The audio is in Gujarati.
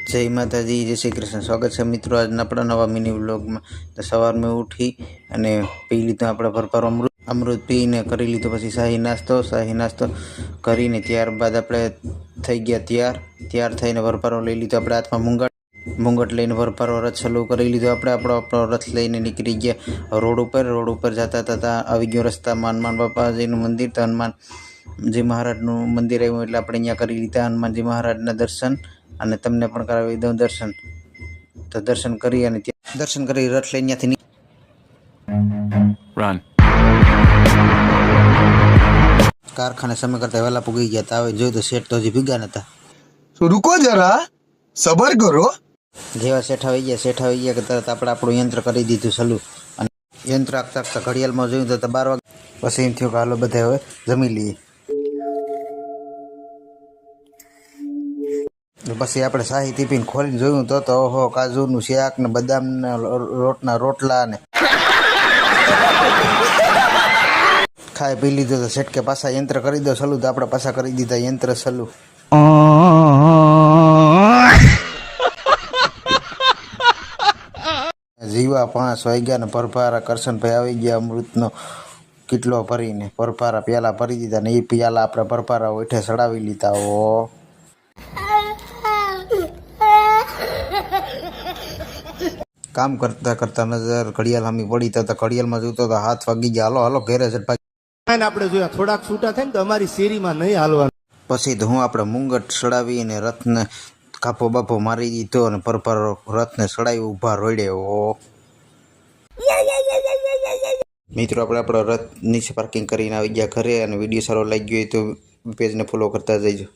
जय माता जी, जय श्री कृष्ण। स्वागत है मित्रों आज अपना नवा मिनी व्लॉग में। तो सवार में उठी अने पी लीधो આપણે ભરપારો અમૃત પીને કરી લીધો, પછી શાહી નાસ્તો કરીને ત્યારબાદ આપણે થઈ ગયા તૈયાર થઈને ભરપારો લઈ લીધો। આપણે હાથમાં મુંગટ લઈને ભરપારો રથ ચાલુ કરી લીધો। આપણે આપણો રથ લઈને નીકળી ગયા રોડ ઉપર જતા હતા આવી ગયો રસ્તામાં હનુમાન બાપાજીનું મંદિર। તો હનુમાનજી મહારાજનું મંદિર આવ્યું એટલે આપણે અહીંયા કરી લીધા હનુમાનજી મહારાજના દર્શન અને તમને પણ કરાવી દઉં દર્શન। તો દર્શન કરી અને દર્શન કરી રથ લઈને ત્યાંથી રન કારખાને સમય કરતા વહેલા પૂગી ગયા હતા। હવે જોયું તો શેઠ તો હજી ભીગા નતા। તો રૂકો જરા સબર કરો। જેવા શેઠ આવી ગયા કે તરત આપણે આપણું યંત્ર કરી દીધું ચાલુ। અને યંત્ર આગતા ઘડિયાળમાં જોયું તો 12 વાગે પછી એમ થયું કે હાલો બધા હવે જમી લઈએ। પછી આપણે શાહી ટિફિન ખોલીને જોયું તો ઓહો કાજુનું શાક ને બદામના લોટના રોટલા ને ખાઈ પી લીધું। તો શેઠ કે પાછા યંત્ર કરી દો ચાલુ। તો આપણે પાછા કરી દીધા યંત્ર ચાલુ। જીવા 5 વાગ્યા ને પરફારા કરશનભાઈ આવી ગયા અમૃતનો કેટલો ભરીને પરફારા પ્યાલા ભરી દીધા ને એ પ્યાલા આપણે પરફારા ઓઠે ચડાવી લીધા। ઓ કામ કરતા નજર ઘડિયાળ સામે પડી તો ઘડિયાળમાં જોતો તો 7 વાગી ગયા। હાલો ઘેરે ઝટપટ આપણે જોયા થોડાક છૂટા થાય ને તો અમારી શેરીમાં નહીં હાલવાનું। પછી તો હું આપણે મુંગટ ચડાવીને રથને કાપો બાપો મારી દીધો અને પરપારો રથને ચડાવી ઊભા રોડ્યો। મિત્રો આપણે આપણો રથ નીચે પાર્કિંગ કરીને આવી ગયા ઘરે। અને વિડીયો સારો લાગ્યો હોય તો પેજને ફોલો કરતા જઈજો।